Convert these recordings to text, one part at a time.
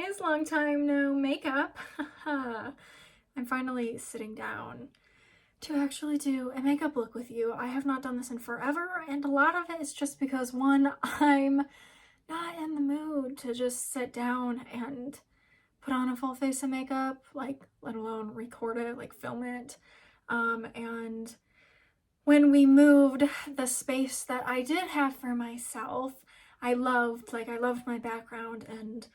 guys, long time no makeup. I'm finally sitting down to actually do a makeup look with you. I have not done this in forever, and a lot of it is just because, one, I'm not in the mood to just sit down and put on a full face of makeup, like, let alone record it, like film it. And when we moved, the space that I did have for myself, I loved my background, and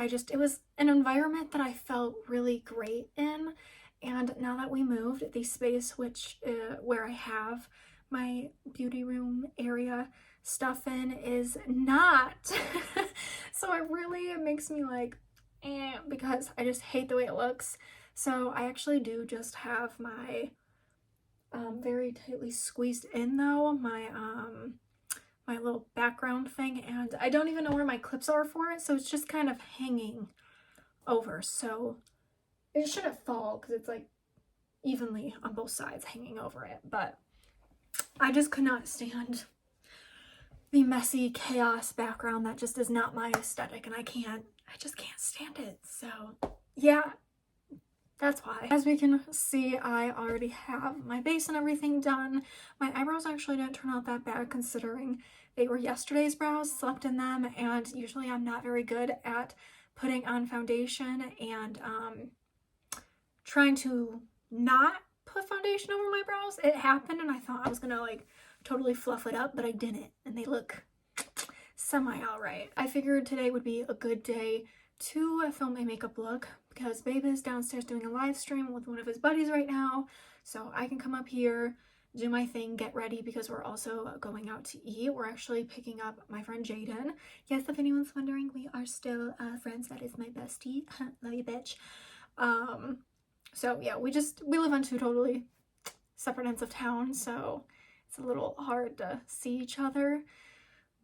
it was an environment that I felt really great in. And now that we moved, the space where I have my beauty room area stuff in is not. So it makes me like, because I just hate the way it looks. So I actually do just have my very tightly squeezed in though, my little background thing, and I don't even know where my clips are for it, so it's just kind of hanging over. So it shouldn't fall because it's like evenly on both sides hanging over it, but I just could not stand the messy chaos background. That just is not my aesthetic, and I just can't stand it. So yeah, that's why. As we can see, I already have my base and everything done. My eyebrows actually didn't turn out that bad considering they were yesterday's brows, slept in them, and usually I'm not very good at putting on foundation and trying to not put foundation over my brows. It happened and I thought I was gonna like totally fluff it up, but I didn't, and they look semi alright. I figured today would be a good day to film a makeup look because Babe is downstairs doing a live stream with one of his buddies right now, so I can come up here, do my thing, get ready, because we're also going out to eat. We're actually picking up my friend Jaden. Yes, if anyone's wondering, we are still friends. That is my bestie. Love you, bitch. So yeah, we live on two totally separate ends of town, so it's a little hard to see each other.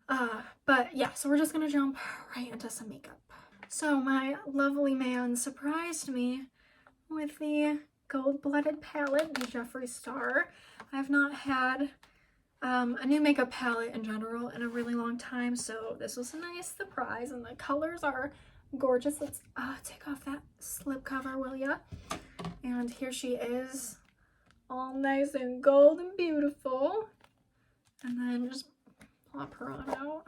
But yeah, so we're just gonna jump right into some makeup. So my lovely man surprised me with the gold-blooded palette, the Jeffree Star. I've not had a new makeup palette in general in a really long time, so this was a nice surprise, and the colors are gorgeous. Let's take off that slip cover, will ya? And here she is, all nice and gold and beautiful. And then just plop her on out.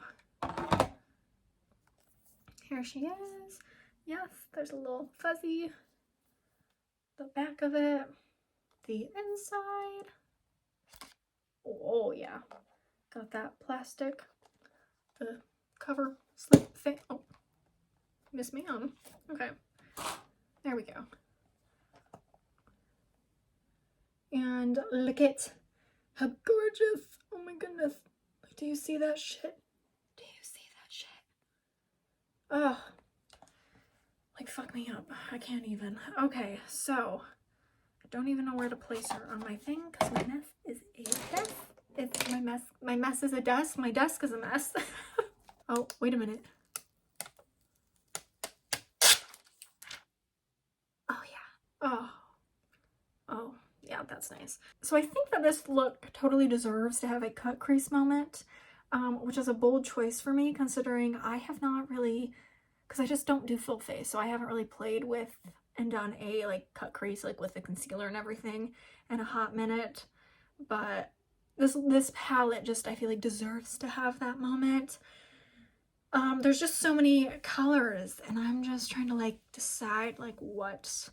Here she is. Yes, there's a little fuzzy, the back of it, the inside. Oh yeah, got that plastic, the cover slip thing. Oh, miss me on. Okay, there we go. And look at how gorgeous. Oh my goodness. Do you see that shit? Do you see that shit? Oh, like fuck me up. I can't even. Okay, so I don't even know where to place her on my thing because my mess is a desk. It's my mess. My mess is a desk. My desk is a mess. Oh, wait a minute. Oh yeah. Oh yeah, that's nice. So I think that this look totally deserves to have a cut crease moment, which is a bold choice for me considering I have not really, because I just don't do full face, so I haven't really played with and done a like cut crease like with the concealer and everything in a hot minute. But this palette just, I feel like, deserves to have that moment. There's just so many colors, and I'm just trying to like decide like what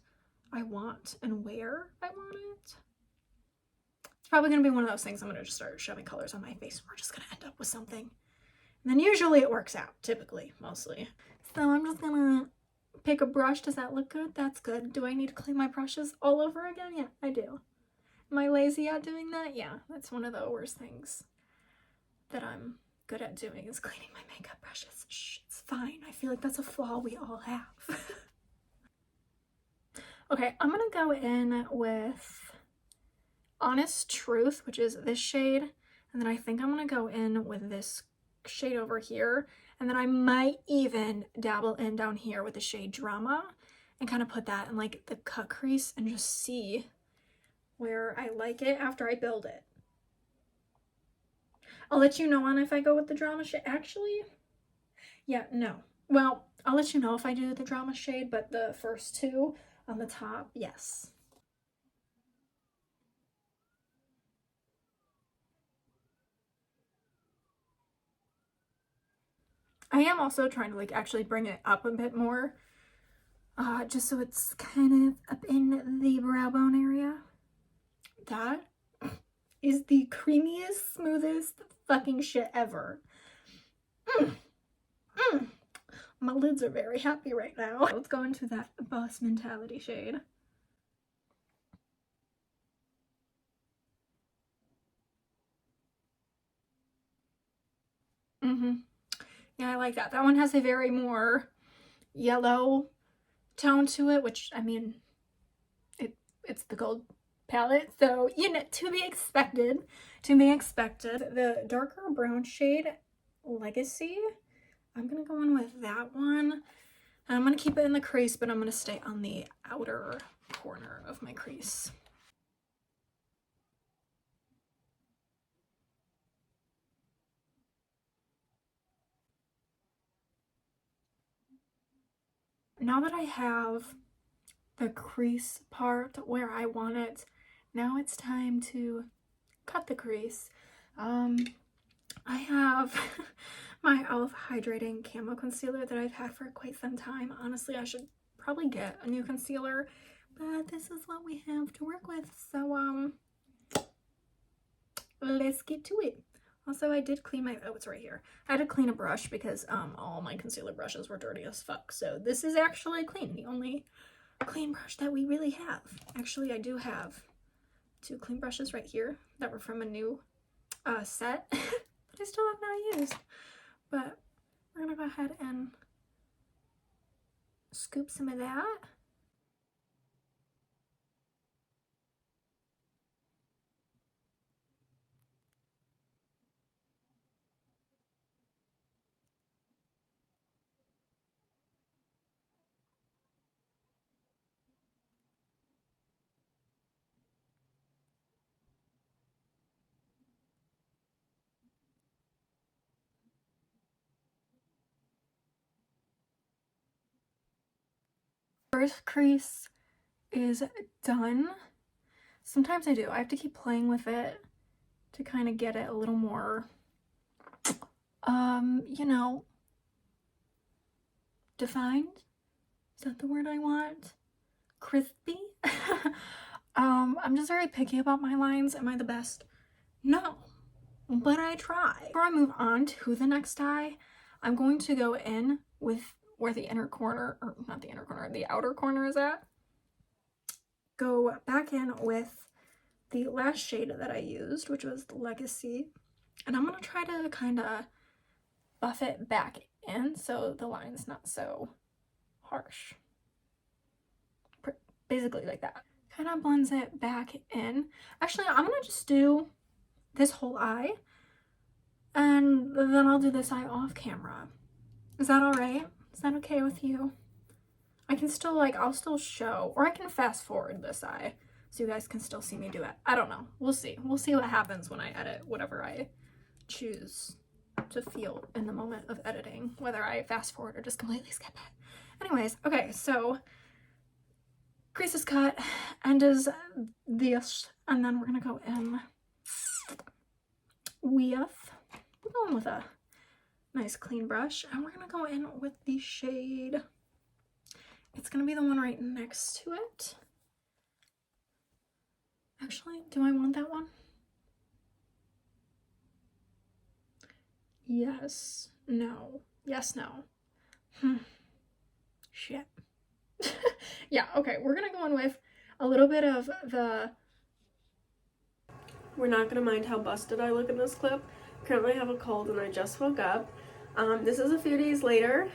I want and where I want it. It's probably gonna be one of those things I'm gonna just start shoving colors on my face. We're just gonna end up with something. And then usually it works out, typically, mostly. So I'm just gonna pick a brush. Does that look good? That's good. Do I need to clean my brushes all over again? Yeah, I do. Am I lazy at doing that? Yeah, that's one of the worst things that I'm good at doing, is cleaning my makeup brushes. Shh, it's fine. I feel like that's a flaw we all have. Okay, I'm gonna go in with Honest Truth, which is this shade, and then I think I'm gonna go in with this shade over here, and then I might even dabble in down here with the shade Drama and kind of put that in like the cut crease and just see where I like it after I build it. I'll let you know on if I go with the Drama shade. Actually, yeah, no, Well, I'll let you know if I do the drama shade, but the first two on the top, yes. I am also trying to like actually bring it up a bit more, just so it's kind of up in the brow bone area. That is the creamiest, smoothest fucking shit ever. Mm, mm. My lids are very happy right now. Let's go into that boss mentality shade. Yeah, I like that. That one has a very more yellow tone to it, which, I mean, it's the gold palette, so, you know, to be expected. The darker brown shade, Legacy, I'm gonna go in with that one. And I'm gonna keep it in the crease, but I'm gonna stay on the outer corner of my crease. Now that I have the crease part where I want it, now it's time to cut the crease. I have my e.l.f. Hydrating Camo Concealer that I've had for quite some time. Honestly, I should probably get a new concealer, but this is what we have to work with. So, let's get to it. Also, I did clean my, oh, it's right here. I had to clean a brush because all my concealer brushes were dirty as fuck. So this is actually clean, the only clean brush that we really have. Actually, I do have 2 clean brushes right here that were from a new set that I still have not used. But we're gonna go ahead and scoop some of that. First crease is done. Sometimes I do. I have to keep playing with it to kind of get it a little more, you know, defined. Is that the word I want? Crispy? I'm just very picky about my lines. Am I the best? No, but I try. Before I move on to the next eye, I'm going to go in with where the inner corner, or not the inner corner, the outer corner is at. Go back in with the last shade that I used, which was Legacy, and I'm gonna try to kind of buff it back in so the line's not so harsh. Basically like that. Kind of blends it back in. Actually, I'm gonna just do this whole eye, and then I'll do this eye off camera. Is that all right? Is that okay with you? I can still, like, I'll still show, or I can fast forward this eye so you guys can still see me do it. I don't know. We'll see. We'll see what happens when I edit whatever I choose to feel in the moment of editing, whether I fast forward or just completely skip it. Anyways, okay, so crease is cut, and is this, and then we're gonna go in with, we're going with a nice clean brush, and we're gonna go in with the shade, it's gonna be the one right next to it. Actually, do I want that one? Yes, no, yes, no. Shit. Yeah, okay, we're gonna go in with a little bit of the, we're not gonna mind how busted I look in this clip. Currently I have a cold and I just woke up. This is a few days later.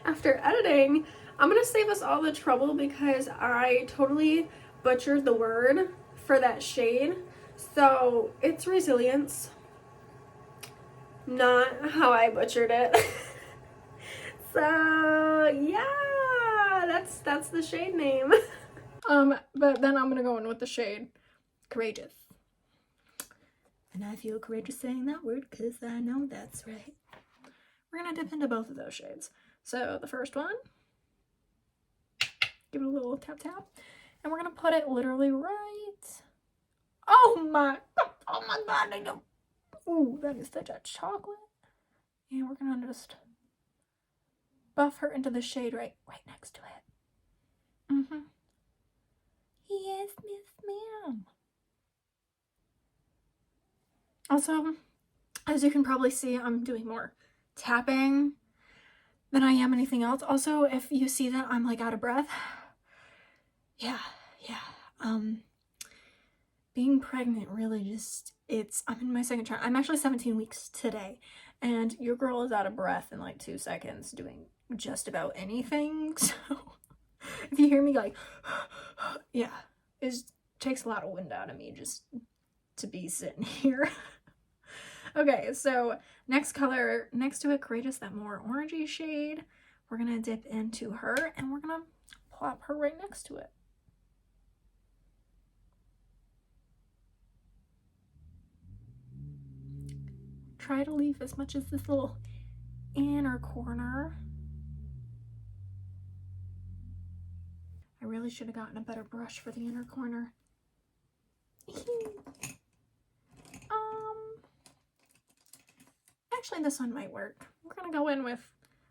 After editing, I'm gonna save us all the trouble because I totally butchered the word for that shade. So it's Resilience, not how I butchered it. So yeah, that's the shade name. But then I'm gonna go in with the shade Courageous. And I feel courageous saying that word because I know that's right. we're gonna dip into both of those shades. So the first one, give it a little tap tap, and we're gonna put it literally right. Oh my god, I don't. Ooh, that is such a chocolate. And we're gonna just buff her into the shade right next to it. Mm-hmm. Yes, Miss Ma'am. Also, as you can probably see, I'm doing more tapping than I am anything else. Also, if you see that I'm like out of breath, yeah. Being pregnant really just, I'm in my second trimester. I'm actually 17 weeks today, and your girl is out of breath in like 2 seconds doing just about anything. So if you hear me like, yeah, it takes a lot of wind out of me just to be sitting here. Okay, so next color next to it, courageous, that more orangey shade. We're gonna dip into her and we're gonna plop her right next to it. Try to leave as much as this little inner corner. I really should have gotten a better brush for the inner corner. Actually, this one might work. We're gonna go in with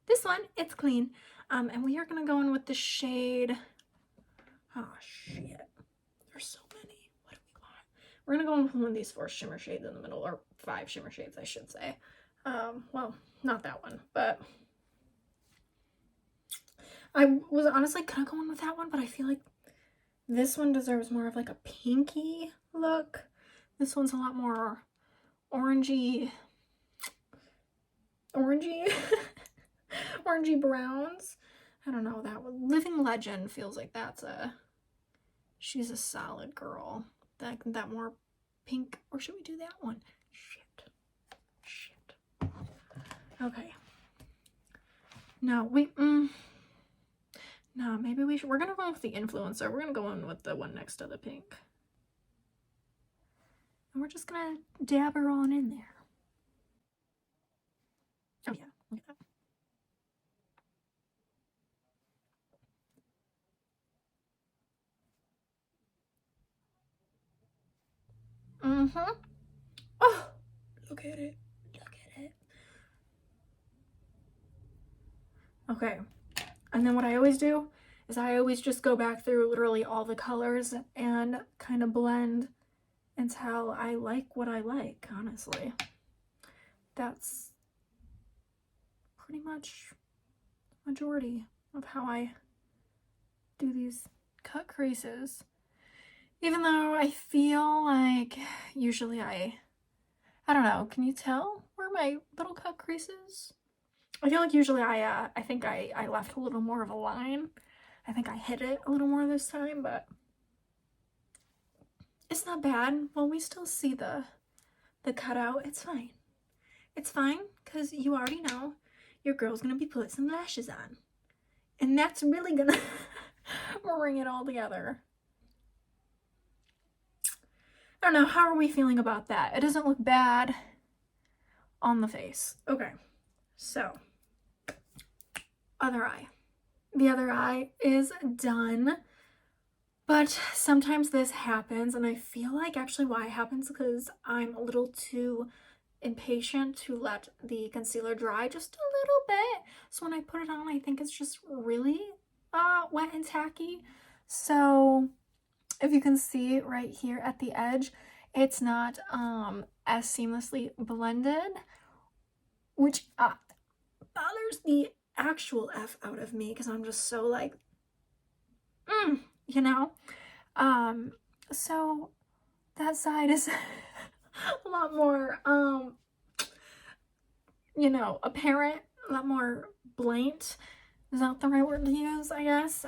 this one. It's clean. And we are gonna go in with the shade. Oh shit. There's so many. What do we want? We're gonna go in with one of these 4 shimmer shades in the middle, or 5 shimmer shades, I should say. Well, not that one, but I was honestly gonna go in with that one, but I feel like this one deserves more of like a pinky look. This one's a lot more orangey orangey browns. I don't know, that one. Living Legend feels like she's a solid girl. That more pink, or should we do that one? Shit. Okay. No, no, maybe we're gonna go with the influencer. We're gonna go in with the one next to the pink. And we're just gonna dab her on in there. Oh yeah, look at that. Mm-hmm. Oh, look at it. Okay. And then what I always do is I always just go back through literally all the colors and kind of blend until I like what I like, honestly. That's pretty much the majority of how I do these cut creases. Even though I feel like usually I don't know, can you tell where my little cut crease is? I feel like usually I think I left a little more of a line. I think I hit it a little more this time, but it's not bad. Well, we still see the cutout. It's fine. It's fine, because you already know your girl's gonna be putting some lashes on. And that's really gonna bring it all together. I don't know, how are we feeling about that? It doesn't look bad on the face. Okay, so other eye. The other eye is done, but sometimes this happens, and I feel like actually why it happens because I'm a little too impatient to let the concealer dry just a little bit. So when I put it on, I think it's just really wet and tacky. So if you can see right here at the edge, it's not as seamlessly blended, which bothers the actual F out of me because I'm just so like, you know? So that side is a lot more, you know, apparent, a lot more blatant. Is that the right word to use, I guess?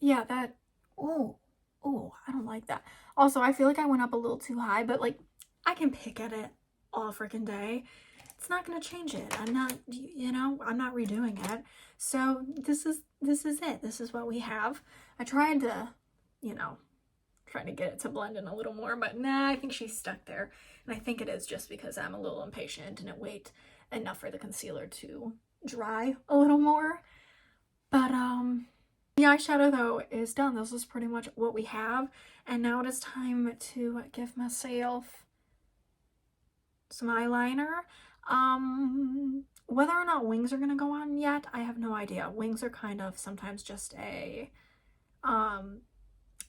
Yeah, that, oh, I don't like that. Also, I feel like I went up a little too high, but like, I can pick at it all freaking day. It's not gonna change it. I'm not, you know, I'm not redoing it. So this is it. This is what we have. I tried to, you know, trying to get it to blend in a little more, but nah, I think she's stuck there. And I think it is just because I'm a little impatient and didn't wait enough for the concealer to dry a little more. But the eyeshadow though is done. This is pretty much what we have. And now it is time to give myself some eyeliner. Whether or not wings are gonna go on yet, I have no idea. Wings are kind of sometimes just a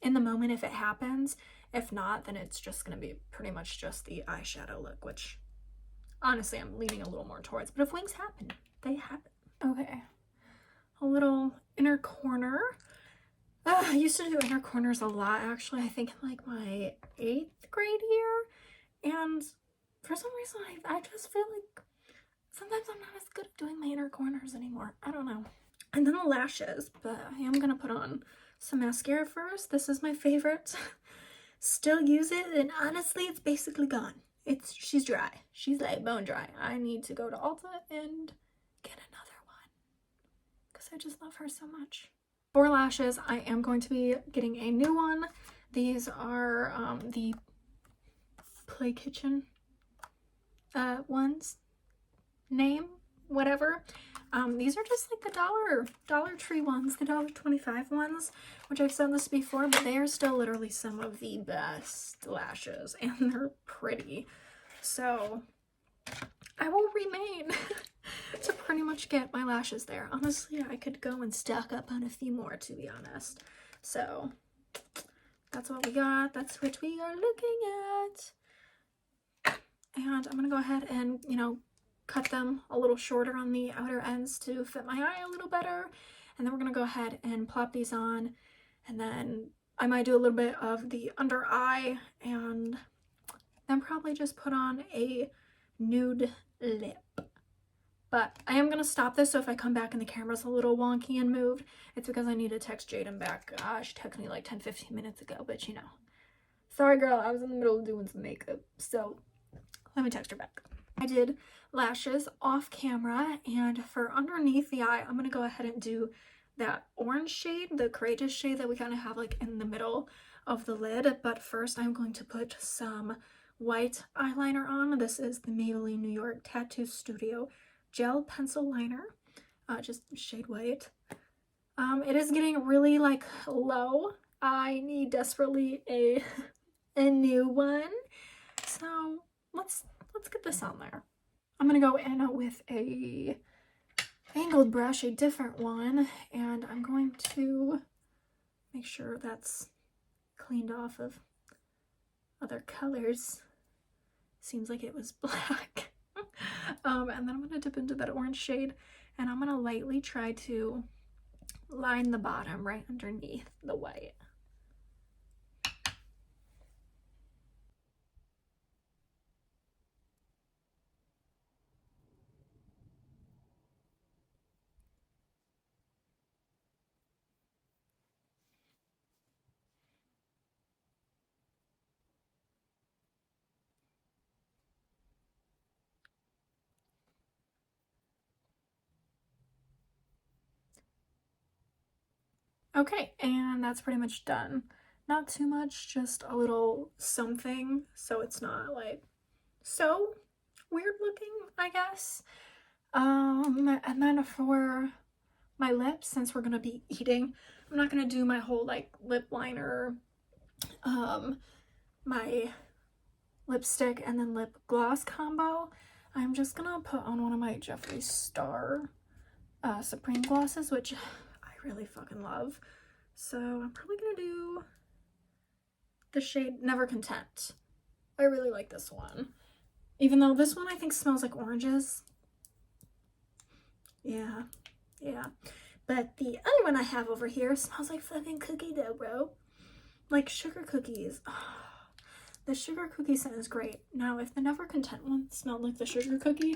in the moment if it happens. If not, then it's just gonna be pretty much just the eyeshadow look, which honestly I'm leaning a little more towards. But if wings happen, they happen. Okay, a little inner corner. I used to do inner corners a lot actually. I think in like my 8th grade year, and for some reason I just feel like sometimes I'm not as good at doing my inner corners anymore. I don't know. And then the lashes, but I am gonna put on some mascara first. This is my favorite. Still use it, and honestly it's basically gone. She's dry. She's like bone dry. I need to go to Ulta and get another one because I just love her so much. For lashes, I am going to be getting a new one. These are the Play Kitchen ones. Name, whatever. These are just like the Dollar Tree ones, the $1.25 ones, which I've said this before, but they are still literally some of the best lashes, and they're pretty. So I will remain to pretty much get my lashes there. Honestly, I could go and stock up on a few more, to be honest. So that's what we got. That's what we are looking at. And I'm gonna go ahead and, you know, cut them a little shorter on the outer ends to fit my eye a little better. And then we're gonna go ahead and plop these on, and then I might do a little bit of the under eye, and then probably just put on a nude lip. But I am gonna stop this, so if I come back and the camera's a little wonky and moved, it's because I need to text Jaden back. She texted me like 10-15 minutes ago, but you know. Sorry girl, I was in the middle of doing some makeup, so let me text her back. I did lashes off camera, and for underneath the eye, I'm gonna go ahead and do that orange shade, the courageous shade that we kind of have like in the middle of the lid. But first I'm going to put some white eyeliner on. This is the Maybelline New York Tattoo Studio gel pencil liner, just shade white. It is getting really like low. I need desperately a new one, so let's get this on there. I'm gonna go in with a angled brush, a different one, and I'm going to make sure that's cleaned off of other colors. Seems like it was black. And then I'm gonna dip into that orange shade, and I'm gonna lightly try to line the bottom right underneath the white. Okay, and that's pretty much done. Not too much, just a little something, so it's not like so weird looking, I guess. And then for my lips, since we're gonna be eating, I'm not gonna do my whole like lip liner, my lipstick and then lip gloss combo. I'm just gonna put on one of my Jeffree Star Supreme glosses, which I really fucking love. So I'm probably gonna do the shade Never Content. I really like this one. Even though this one I think smells like oranges. Yeah. But the other one I have over here smells like fucking cookie dough, bro. Like sugar cookies. Oh, the sugar cookie scent is great. Now, if the Never Content one smelled like the sugar cookie,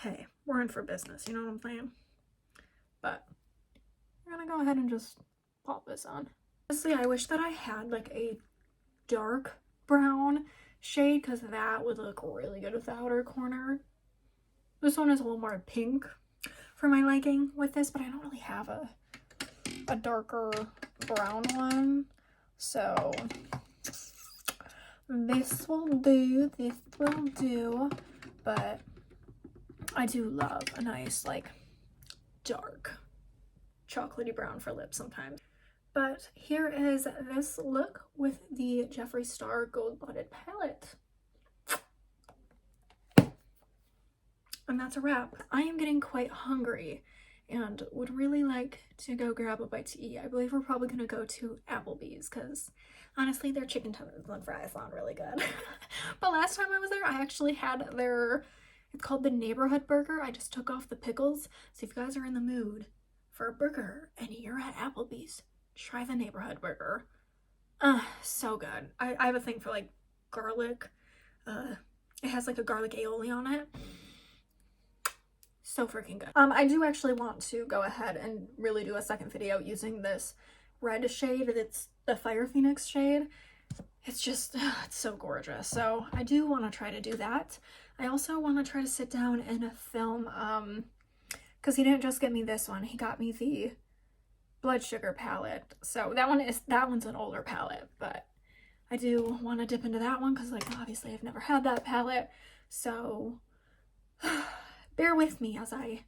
hey, we're in for business, you know what I'm saying? But we're gonna go ahead and just pop this on. Honestly, I wish that I had like a dark brown shade, because that would look really good with the outer corner. This one is a little more pink for my liking with this, but I don't really have a darker brown one. So this will do, but I do love a nice like dark chocolatey brown for lips sometimes. But here is this look with the Jeffree Star Gold Blooded palette. And that's a wrap. I am getting quite hungry and would really like to go grab a bite to eat. I believe we're probably gonna go to Applebee's because honestly their chicken tenders and fries sound really good. But last time I was there, I actually had their, it's called the neighborhood burger. I just took off the pickles. So if you guys are in the mood for a burger and you're at Applebee's, try the neighborhood burger. So good. I have a thing for like garlic. It has like a garlic aioli on it. So freaking good. I do actually want to go ahead and really do a second video using this red shade. It's the Fire Phoenix shade. It's just, it's so gorgeous. So I do want to try to do that. I also want to try to sit down and film, because he didn't just get me this one. He got me the Blood Sugar palette. So that one's an older palette, but I do want to dip into that one because like obviously I've never had that palette. So bear with me as I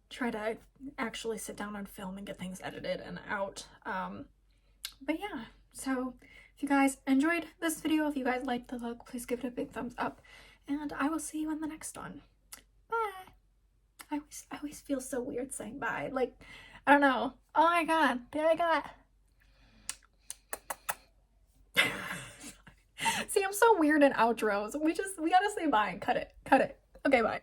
try to actually sit down and film and get things edited and out. But yeah, so if you guys enjoyed this video, if you guys liked the look, please give it a big thumbs up, and I will see you in the next one. Bye. I always feel so weird saying bye. Like, I don't know. Oh my god, there I got. See, I'm so weird in outros. We gotta say bye and cut it. Okay, bye.